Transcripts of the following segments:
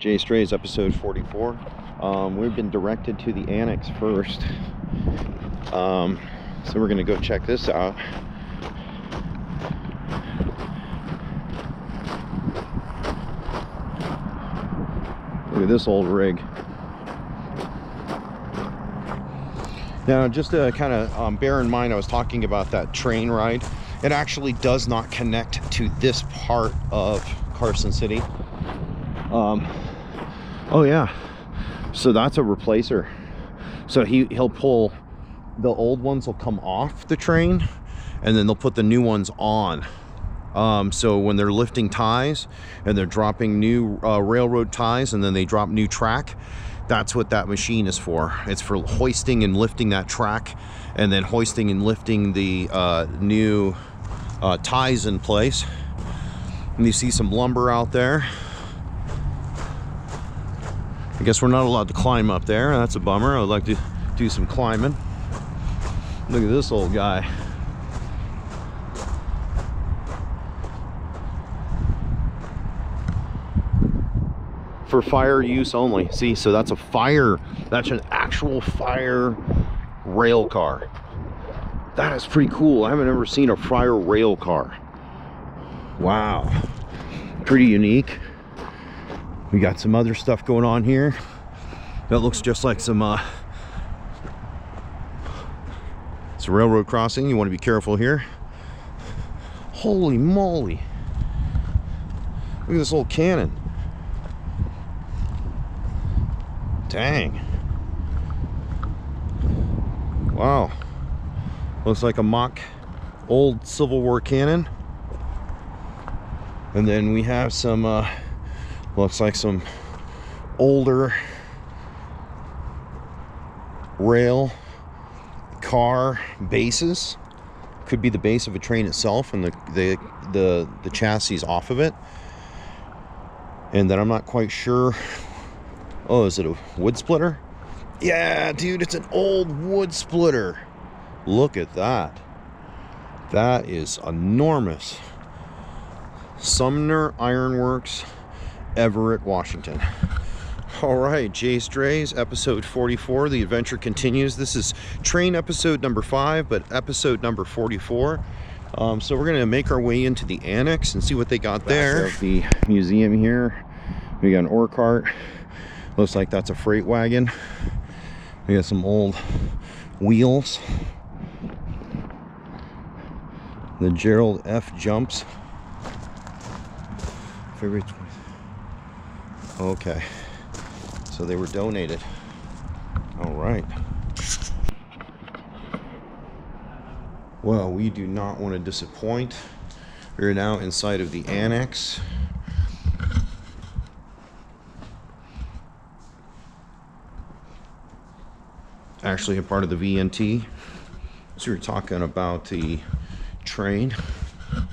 JAYSTRAYS episode 44. We've been directed to the annex first. So we're gonna go check this out. Look at this old rig. Now, just to kind of bear in mind, I was talking about that train ride. It actually does not connect to this part of Carson City. Oh yeah, so that's a replacer. So he'll pull, the old ones will come off the train and then they'll put the new ones on. So when they're lifting ties and they're dropping new railroad ties and then they drop new track, that's what that machine is for. It's for hoisting and lifting that track and then hoisting and lifting the new ties in place. And you see some lumber out there. I guess we're not allowed to climb up there. That's a bummer. I would like to do some climbing. Look at this old guy. For fire use only. See, so that's a fire, that's an actual fire rail car. That is pretty cool. I haven't ever seen a fire rail car. Wow. Pretty unique. We got some other stuff going on here. That looks just like some it's a railroad crossing. You want to be careful here. Holy moly. Look at this old cannon. Dang. Wow. Looks like a mock old Civil War cannon. And then we have some looks like some older rail car bases. Could be the base of a train itself and the chassis off of it. And then I'm not quite sure. Oh, is it a wood splitter? Yeah, dude, it's an old wood splitter. Look at that. That is enormous. Sumner Ironworks, Everett, Washington. All right, JAYSTRAYS episode 44. The adventure continues. This is train episode number 5, but episode number 44. So we're gonna make our way into the annex and see what they got there. The museum here. We got an ore cart. Looks like that's a freight wagon. We got some old wheels. The Gerald F. jumps. February 20th. Okay, so they were donated. All right. Well, we do not want to disappoint. We're now inside of the annex. Actually a part of the VNT. So we're talking about the train.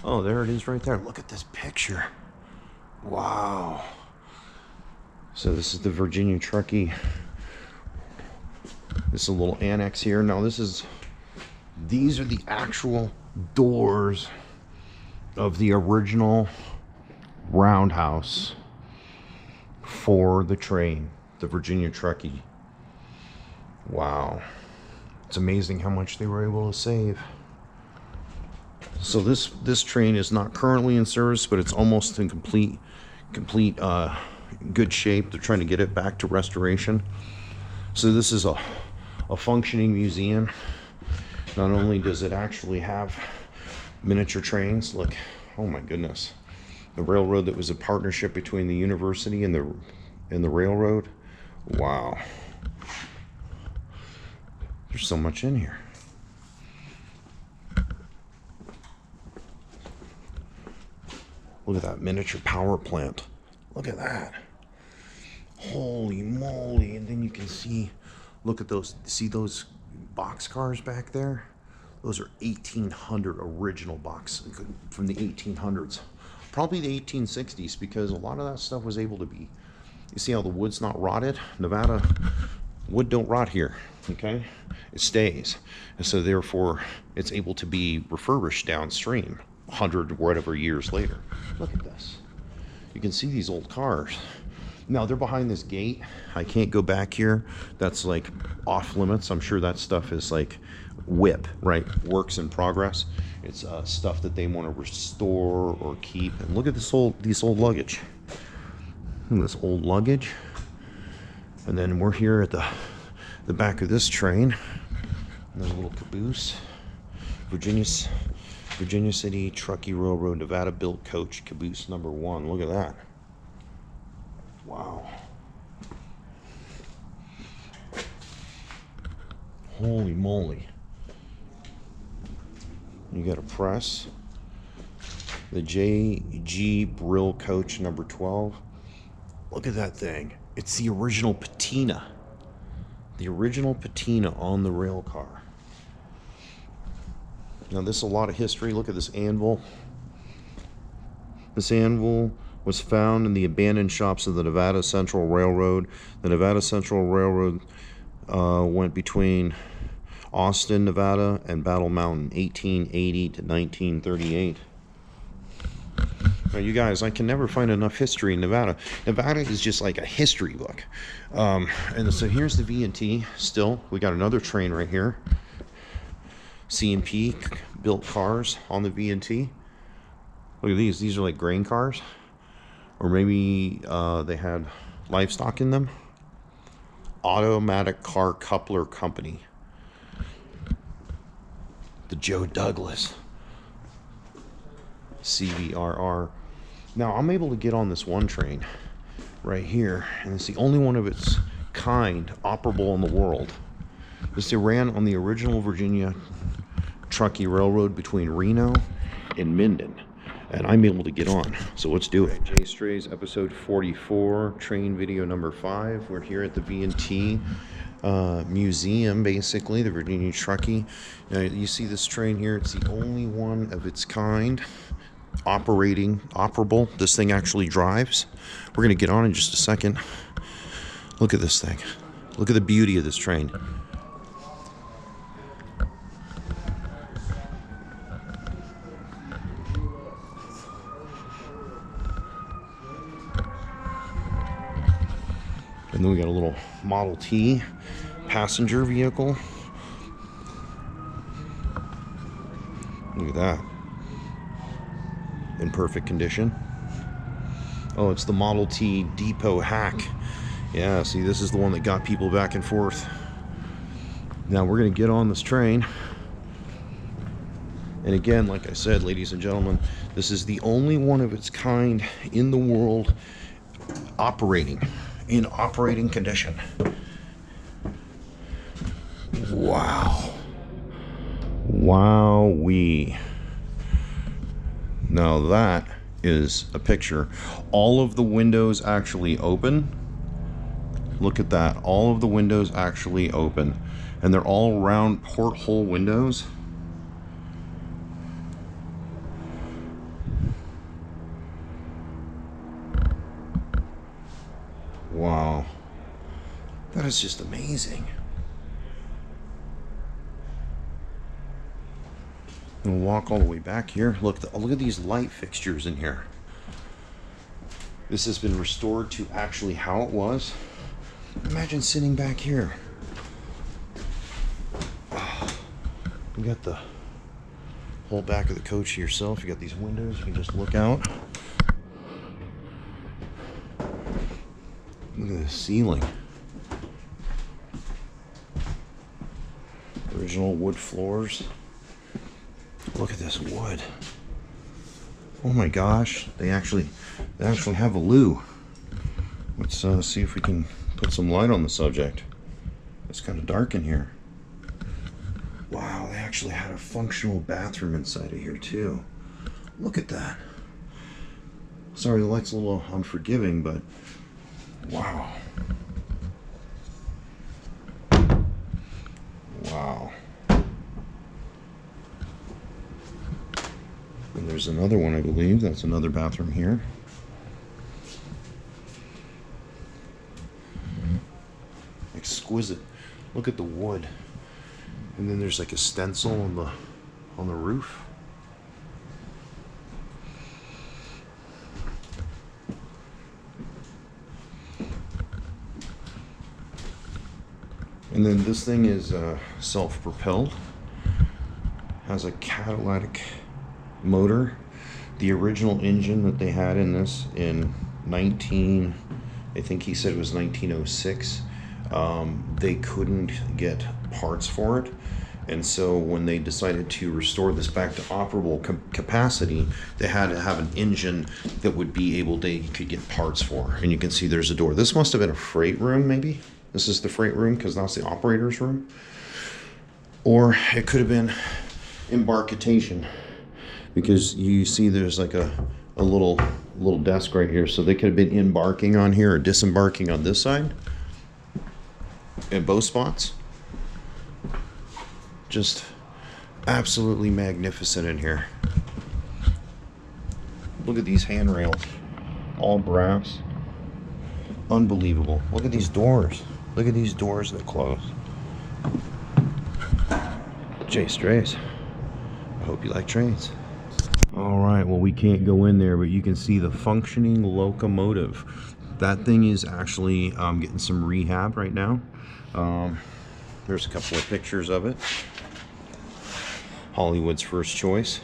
Oh, there it is right there. Look at this picture. Wow. So this is the Virginia Truckee. This is a little annex here. Now these are the actual doors of the original roundhouse for the train, the Virginia Truckee. Wow. It's amazing how much they were able to save. So this train is not currently in service, but it's almost in complete good shape. They're trying to get it back to restoration. So this is a functioning museum. Not only does it actually have miniature trains, look, oh my goodness, the railroad that was a partnership between the university and the railroad. Wow, there's so much in here. Look at that miniature power plant. Look at that. Holy moly. And then you can see, look at those, see those box cars back there? Those are 1800 original box from the 1800s. Probably the 1860s, because a lot of that stuff was able to be, you see how the wood's not rotted? Nevada wood don't rot here, okay? It stays. And so therefore it's able to be refurbished downstream 100 whatever years later. Look at this. You can see these old cars. Now they're behind this gate. I can't go back here. That's like off limits. I'm sure that stuff is like WIP, right? Works in progress. It's stuff that they want to restore or keep. And look at this old luggage. Look at this old luggage. And then we're here at the back of this train. And there's a little caboose. Virginia City Truckee Railroad Nevada built coach caboose number 1. Look at that. Wow. Holy moly. You got a press. The J.G. Brill coach number 12. Look at that thing. It's the original patina. The original patina on the rail car. Now this is a lot of history. Look at this anvil. This anvil was found in the abandoned shops of the Nevada Central Railroad. The Nevada Central Railroad went between Austin, Nevada and Battle Mountain, 1880 to 1938. Now, you guys, I can never find enough history in Nevada. Nevada is just like a history book. And so here's the V&T still. We got another train right here. C&P built cars on the V&T. Look at these. These are like grain cars. Or maybe they had livestock in them. Automatic Car Coupler Company. The Joe Douglas. CVRR. Now I'm able to get on this one train right here, and it's the only one of its kind operable in the world. This ran on the original Virginia Truckee Railroad between Reno and Minden, and I'm able to get on. So let's do it. JAYSTRAYS episode 44, train video number 5. We're here at the V&T museum, basically, the Virginia Truckee. Now you see this train here. It's the only one of its kind operable. This thing actually drives. We're gonna get on in just a second. Look at this thing. Look at the beauty of this train. And then we got a little Model T passenger vehicle. Look at that. In perfect condition. Oh, it's the Model T depot hack. Yeah, see, this is the one that got people back and forth. Now we're going to get on this train. And again, like I said, ladies and gentlemen, this is the only one of its kind in the world in operating condition. Wow. Wowee. Now that is a picture. All of the windows actually open. Look at that. All of the windows actually open. And they're all round porthole windows. Wow. That is just amazing. And we'll walk all the way back here. Look at these light fixtures in here. This has been restored to actually how it was. Imagine sitting back here. You got the whole back of the coach to yourself. You got these windows. You can just look out. Look at the ceiling. Original wood floors. Look at this wood. Oh my gosh, they actually have a loo. Let's see if we can put some light on the subject. It's kind of dark in here. Wow, they actually had a functional bathroom inside of here too. Look at that. Sorry, the light's a little unforgiving, but wow. Wow. And there's another one, I believe. That's another bathroom here. Exquisite. Look at the wood. And then there's like a stencil on the roof. And then this thing is self-propelled, has a catalytic motor. The original engine that they had in this in I think he said it was 1906, they couldn't get parts for it. And so when they decided to restore this back to operable capacity, they had to have an engine that would be able to, you could get parts for. And you can see there's a door. This must have been a freight room, maybe. This is the freight room because that's the operator's room. Or it could have been embarkation, because you see there's like a little desk right here. So they could have been embarking on here or disembarking on this side in both spots. Just absolutely magnificent in here. Look at these handrails, all brass. Unbelievable. Look at these doors. Look at these doors that close. JAYSTRAYS. I hope you like trains. All right, well, we can't go in there, but you can see the functioning locomotive. That thing is actually getting some rehab right now. There's a couple of pictures of it. Hollywood's first choice.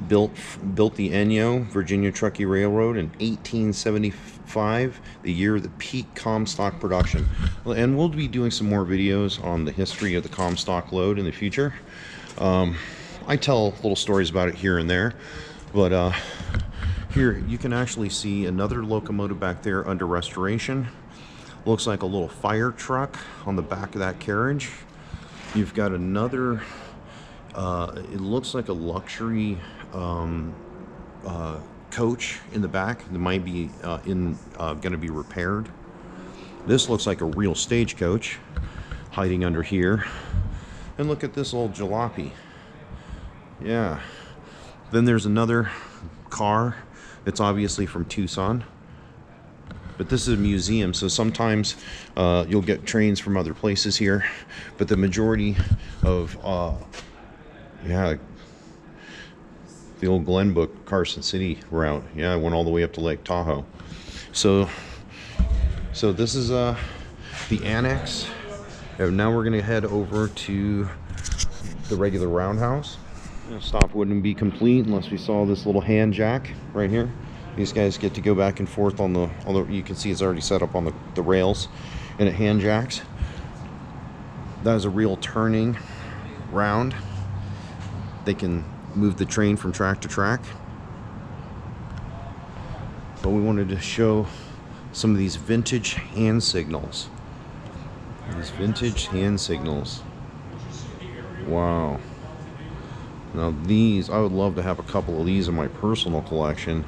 Built the Enyo, Virginia Truckee Railroad in 1875, the year of the peak Comstock production. And we'll be doing some more videos on the history of the Comstock load in the future. I tell little stories about it here and there, but here you can actually see another locomotive back there under restoration. Looks like a little fire truck on the back of that carriage. You've got another, it looks like a luxury coach in the back that might be going to be repaired. This looks like a real stagecoach hiding under here. And look at this old jalopy. Yeah. Then there's another car that's obviously from Tucson. But this is a museum, so sometimes you'll get trains from other places here. But the majority of, yeah, the old Glenbrook Carson City route. Yeah, I went all the way up to Lake Tahoe. So this is the annex. And now we're gonna head over to the regular roundhouse. Stop wouldn't be complete unless we saw this little hand jack right here. These guys get to go back and forth on the, you can see it's already set up on the rails, and it hand jacks. That is a real turning round. They can move the train from track to track. But we wanted to show some of these vintage hand signals. These vintage hand signals. Wow. Now these, I would love to have a couple of these in my personal collection.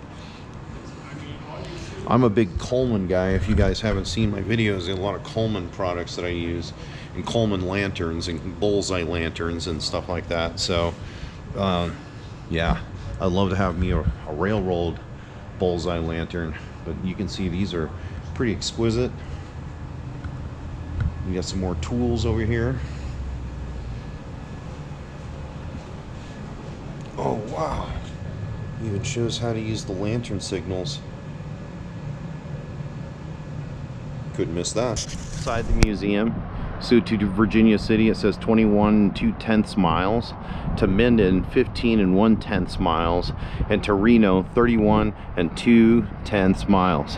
I'm a big Coleman guy. If you guys haven't seen my videos, there's a lot of Coleman products that I use, and Coleman lanterns and bullseye lanterns and stuff like that. So yeah, I'd love to have me a railroad bullseye lantern. But you can see these are pretty exquisite. We got some more tools over here. Oh wow, it even shows how to use the lantern signals. Couldn't miss that. Inside the museum, so to Virginia City it says 21 2/10 miles, to Minden 15 1/10 miles, and to Reno 31 2/10 miles.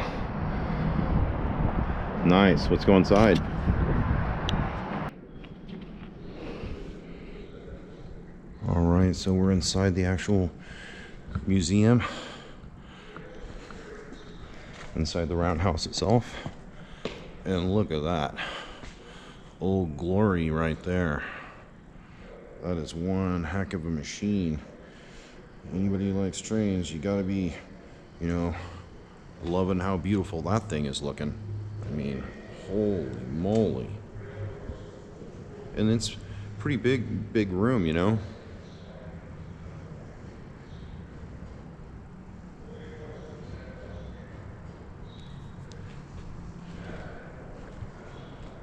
Nice. Let's go inside. All right, so we're inside the actual museum, inside the roundhouse itself. And look at that. Old Glory right there. That is one heck of a machine. Anybody who likes trains, you gotta be, you know, loving how beautiful that thing is looking. I mean, holy moly. And it's pretty big room, you know.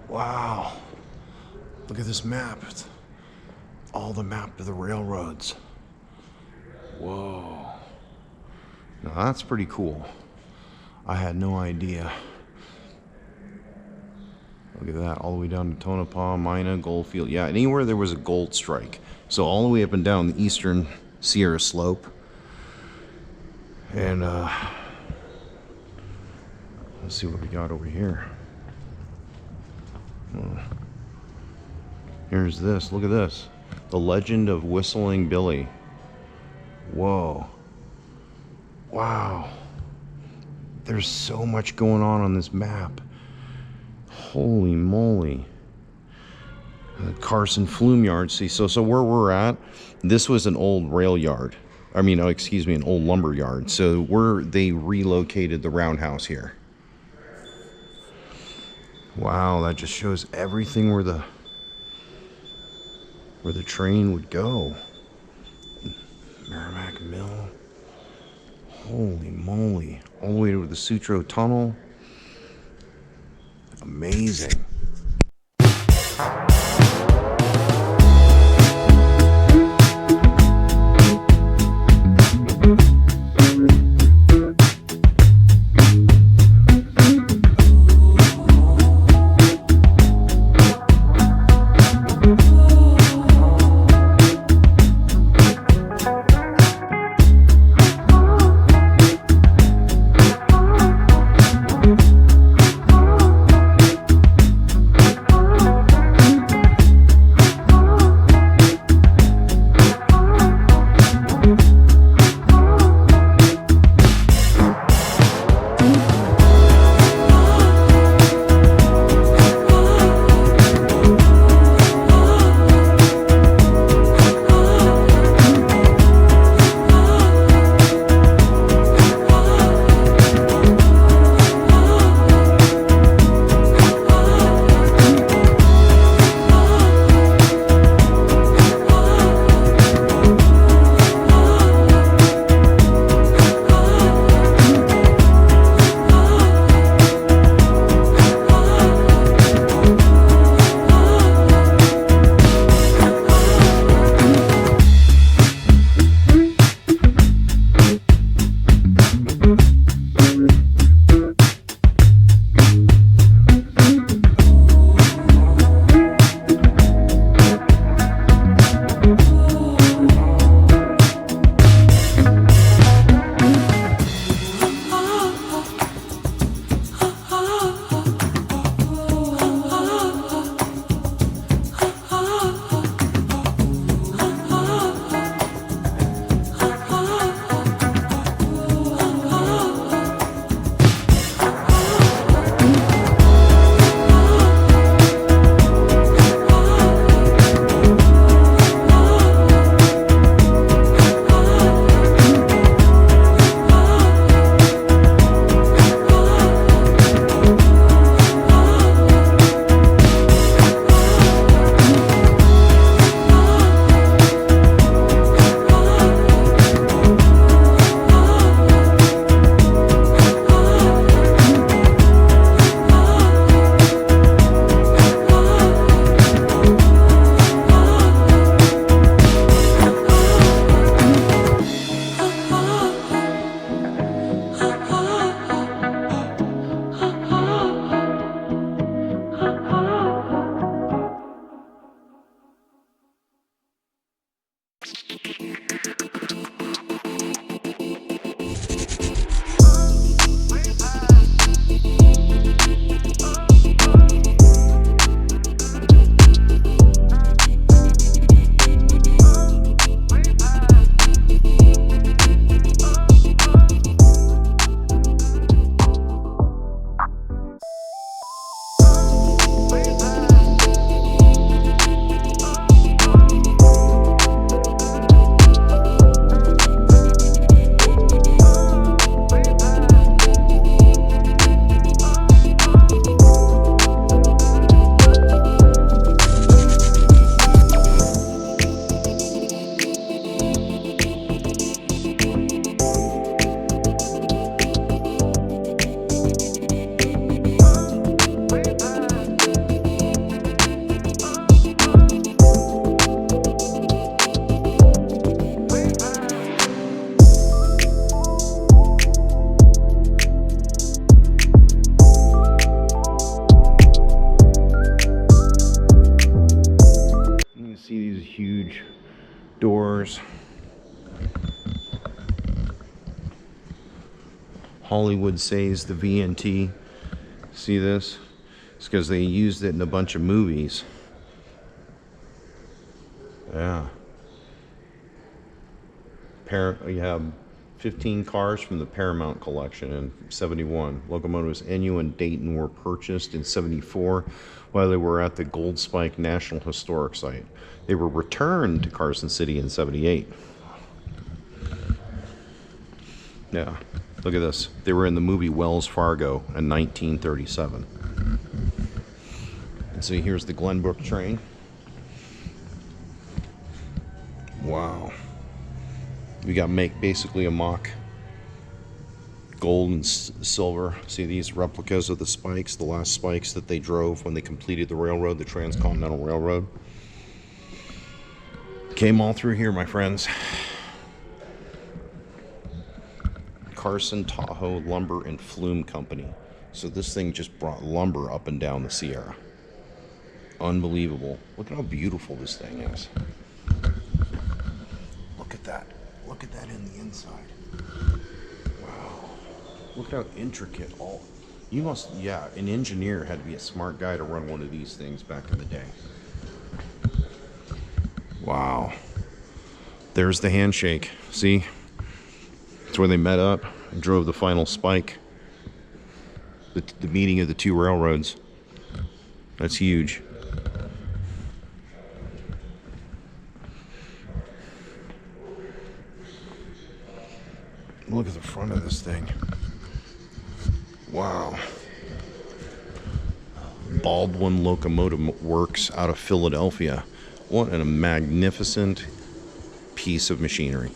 Wow, look at this map. It's all the map of the railroads. Whoa. Now that's pretty cool. I had no idea. Look at that, all the way down to Tonopah, Mina, Goldfield. Yeah, anywhere there was a gold strike. So all the way up and down the eastern Sierra Slope. And let's see what we got over here. Here's this, look at this. The Legend of Whistling Billy. Whoa. Wow. There's so much going on this map. Holy moly. Carson Flume Yard. See, so where we're at, this was an old rail yard. I mean, oh, excuse me, an old lumber yard. So they relocated the roundhouse here. Wow, that just shows everything where the train would go. Merrimack Mill. Holy moly. All the way to the Sutro Tunnel. Amazing. Doors. Hollywood says the VNT. See this? It's because they used it in a bunch of movies. Yeah. You have 15 cars from the Paramount collection in 71. Locomotives NU and Dayton were purchased in 74 while they were at the Gold Spike National Historic Site. They were returned to Carson City in 78. Yeah, look at this. They were in the movie Wells Fargo in 1937. And so here's the Glenbrook train. Wow. We got basically a mock gold and silver. See these replicas of the spikes, the last spikes that they drove when they completed the railroad, the Transcontinental Railroad. Came all through here, my friends. Carson Tahoe Lumber and Flume Company. So this thing just brought lumber up and down the Sierra. Unbelievable. Look at how beautiful this thing is. Look at that. Look at that in the inside. Wow. Look how intricate all. You must, yeah, an engineer had to be a smart guy to run one of these things back in the day. Wow. There's the handshake. See? That's where they met up and drove the final spike. The meeting of the two railroads. That's huge. Look at the front of this thing. Wow. Baldwin Locomotive Works out of Philadelphia. What a magnificent piece of machinery.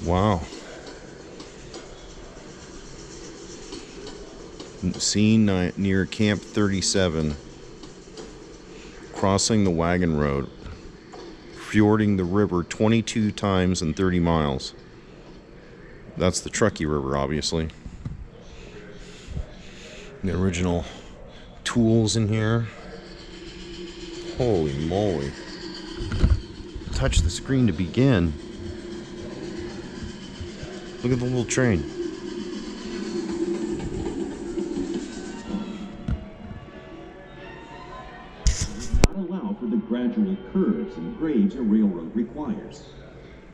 Wow. Scene near Camp 37. Crossing the wagon road. Fording the river 22 times in 30 miles. That's the Truckee River, obviously. The original tools in here. Holy moly. Touch the screen to begin. Look at the little train. Gradual curves and grades a railroad requires.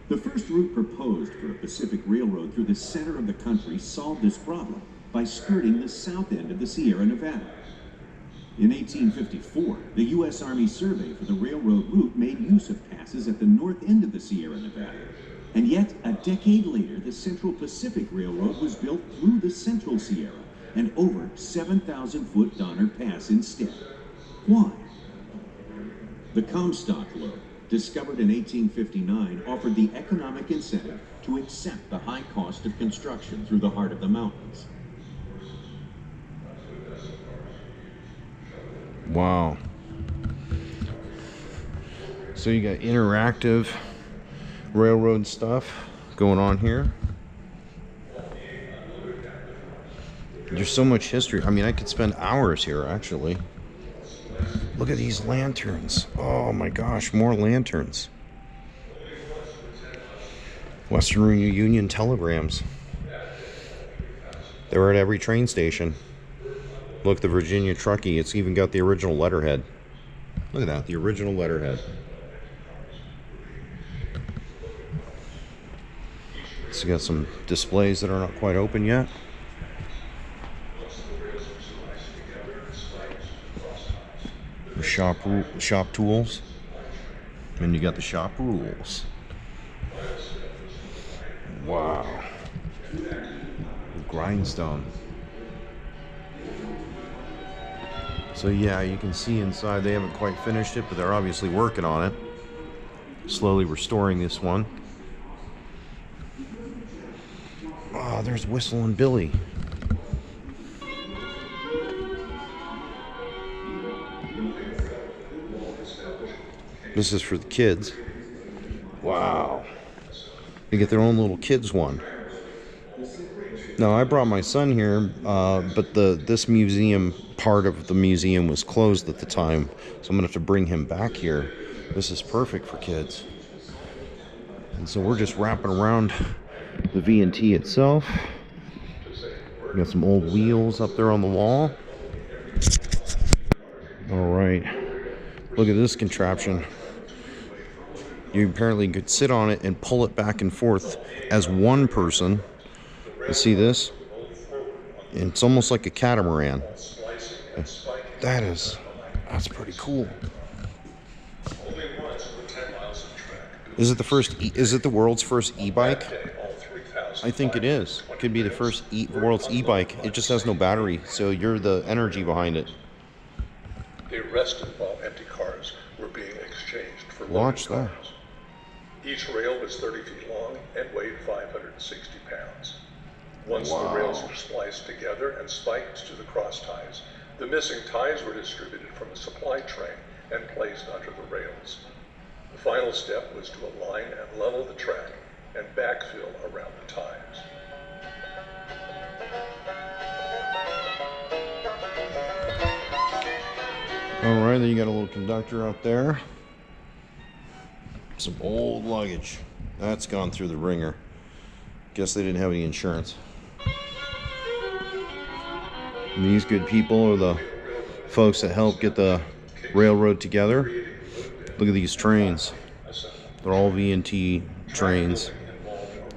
The first route proposed for a Pacific railroad through the center of the country solved this problem by skirting the south end of the Sierra Nevada. In 1854, the U.S. Army survey for the railroad route made use of passes at the north end of the Sierra Nevada. And yet, a decade later, the Central Pacific Railroad was built through the Central Sierra and over 7,000-foot Donner Pass instead. Why? The Comstock Lode, discovered in 1859, offered the economic incentive to accept the high cost of construction through the heart of the mountains. Wow. So you got interactive railroad stuff going on here. There's so much history. I mean, I could spend hours here, actually. Look at these lanterns. Oh my gosh, more lanterns. Western Union telegrams. They're at every train station. Look, the Virginia Truckee, it's even got the original letterhead. Look at that, the original letterhead. So you got some displays that are not quite open yet. Shop tools, and you got the shop rules. Wow. Grindstone. So yeah, you can see inside they haven't quite finished it, but they're obviously working on it, slowly restoring this one. Oh, there's Whistling Billy. This is for the kids. Wow. They get their own little kids one. No, I brought my son here, but this museum, part of the museum was closed at the time, so I'm gonna have to bring him back here. This is perfect for kids. And so we're just wrapping around the V&T itself. We got some old wheels up there on the wall. All right, look at this contraption. You apparently could sit on it and pull it back and forth as one person. You see this? And it's almost like a catamaran. That's pretty cool. Is it the world's first e-bike? I think it is. It could be the first world's e-bike. It just has no battery, so you're the energy behind it. They rested while empty cars were being exchanged for Watch loaded that. cars. Each rail was 30 feet long and weighed 560 pounds. Once Wow. the rails were spliced together and spiked to the cross ties, the missing ties were distributed from a supply train and placed under the rails. The final step was to align and level the track and backfill around the ties. All right, then you got a little conductor up there. Some old luggage. That's gone through the ringer. Guess they didn't have any insurance. And these good people are the folks that helped get the railroad together. Look at these trains. They're all V&T trains.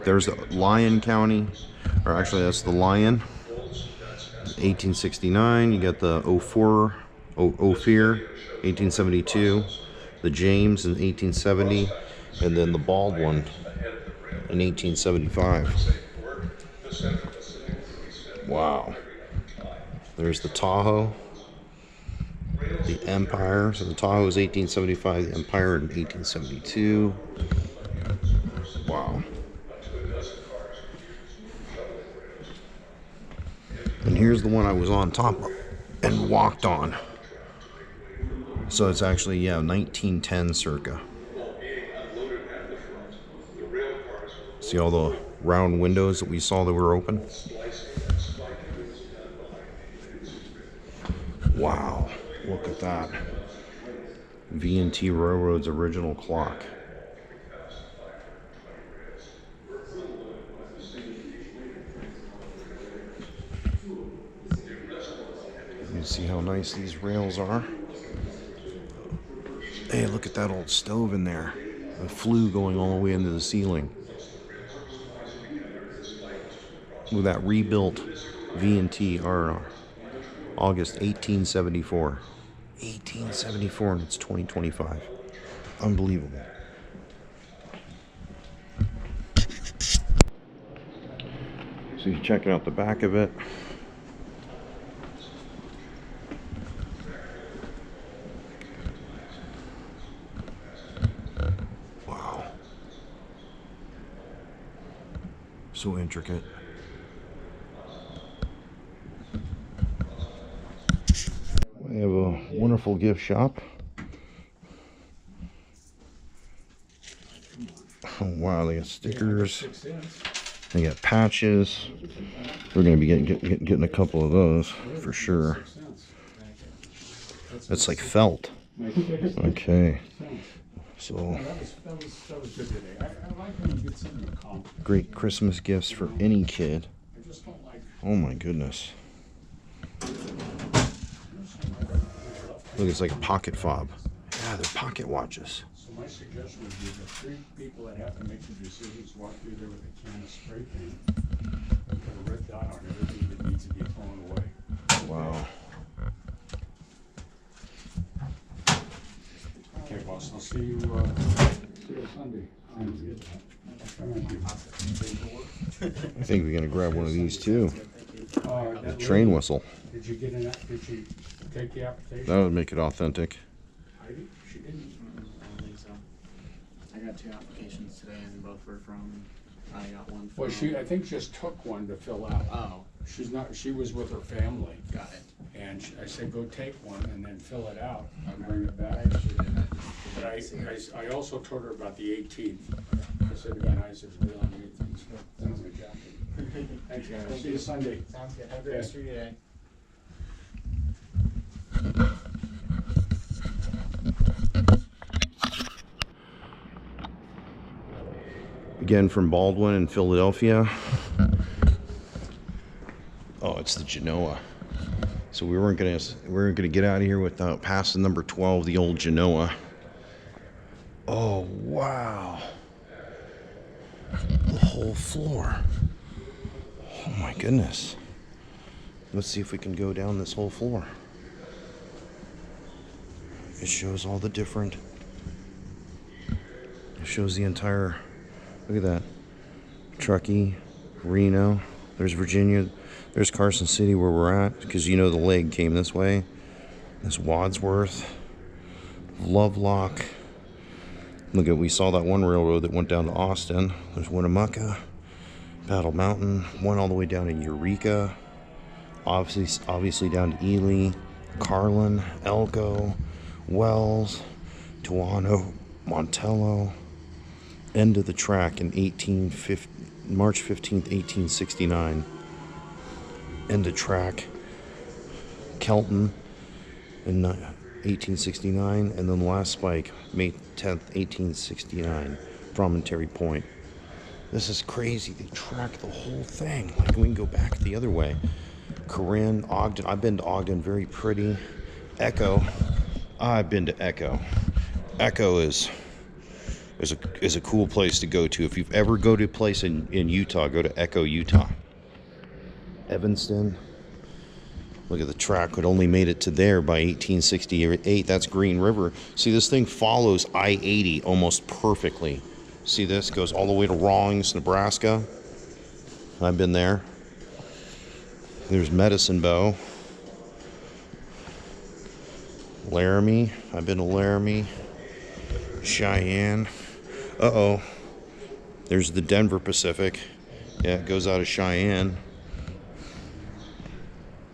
There's Lyon County, or actually that's the Lyon. 1869. You got the Ophir, 1872. The James in 1870, and then the Bald one in 1875. Wow. There's the Tahoe, the Empire. So the Tahoe is 1875, the Empire in 1872. Wow. And here's the one I was on top of and walked on. So it's actually, yeah, 1910 circa. See all the round windows that we saw that were open? Wow, look at that. V&T Railroad's original clock. You see how nice these rails are? Hey, look at that old stove in there. A flue going all the way into the ceiling. With that rebuilt V&T R&R. August 1874. 1874, and it's 2025. Unbelievable. So you're checking out the back of it. Wow. So intricate. We have a wonderful gift shop. Oh wow, they got stickers. They got patches. We're going to be getting a couple of those for sure. It's like felt. Okay. So great Christmas gifts for any kid. Oh my goodness. Look, it's like a pocket fob. Yeah, they're pocket watches. So my suggestion would be the 3 people that have to make the decisions walk through there with a can of spray paint and put a red dot on everything that needs to be thrown away. Wow. Okay, boss, I'll see you Sunday. Thank you. I think we're gonna grab one of these too. That A train lady, whistle. Did you get did she take the application? That would make it authentic. Heidi? She didn't. I don't think so. I got 2 applications today and both were from, I got one from. Well, she, I think, just took one to fill out. Oh, She was with her family. got it. And I said, go take one and then fill it out and bring it I back. actually didn't. But I also told her about the 18th. I said, it'd be nice if it was on the 18th, so that's my jacket. Thanks, guys. See you Sunday. Sounds good. Have a great rest of your day. Again from Baldwin in Philadelphia. Oh, it's the Genoa. So we weren't gonna get out of here without passing number 12, the old Genoa. Oh wow. The whole floor. Oh my goodness. Let's see if we can go down this whole floor. It shows all the different. It shows the entire. Look at that. Truckee, Reno. There's Virginia. There's Carson City where we're at, because you know the leg came this way. There's Wadsworth, Lovelock. Look at, we saw that one railroad that went down to Austin. There's Winnemucca, Battle Mountain, one all the way down to Eureka. Obviously down to Ely, Carlin, Elko, Wells, Tuano, Montello. End of the track in March 15th, 1869. End of track, Kelton in 1869, and then the last spike, May 10th, 1869, Promontory Point. This is crazy. They track the whole thing. Like, we can go back the other way. Corinne, Ogden. I've been to Ogden, very pretty. Echo. I've been to Echo. Echo is a cool place to go to. If you've ever go to a place in Utah, go to Echo, Utah. Evanston. Look at the track. It only made it to there by 1868. That's Green River. See, this thing follows I-80 almost perfectly. See, this goes all the way to Rawlins, Nebraska. I've been there. There's Medicine Bow. Laramie. I've been to Laramie. Cheyenne. Uh-oh. There's the Denver Pacific. Yeah, it goes out of Cheyenne.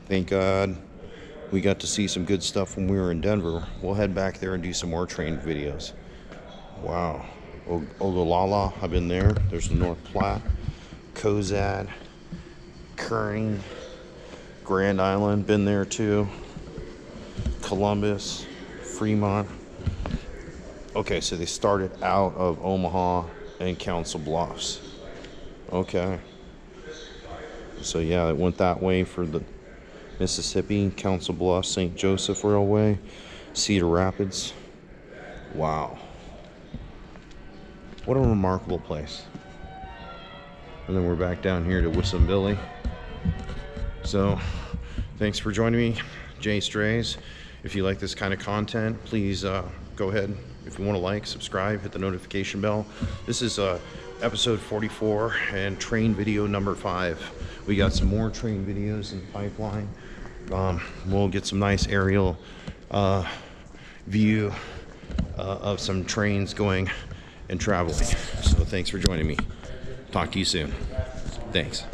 Thank God we got to see some good stuff when we were in Denver. We'll head back there and do some more train videos. Wow. Ogallala, I've been there. There's the North Platte. Cozad. Kearney. Grand Island, been there too. Columbus. Fremont. Okay, so they started out of Omaha and Council Bluffs. Okay. So yeah, it went that way for the Mississippi, Council Bluffs, St. Joseph Railway, Cedar Rapids. Wow. What a remarkable place. And then we're back down here to Wissambilly. So, thanks for joining me, JAYSTRAYS. If you like this kind of content, please go ahead. If you want to like, subscribe, hit the notification bell. This is episode 44 and train video number 5. We got some more train videos in the pipeline. We'll get some nice aerial view of some trains going and traveling. So thanks for joining me. Talk to you soon. Thanks.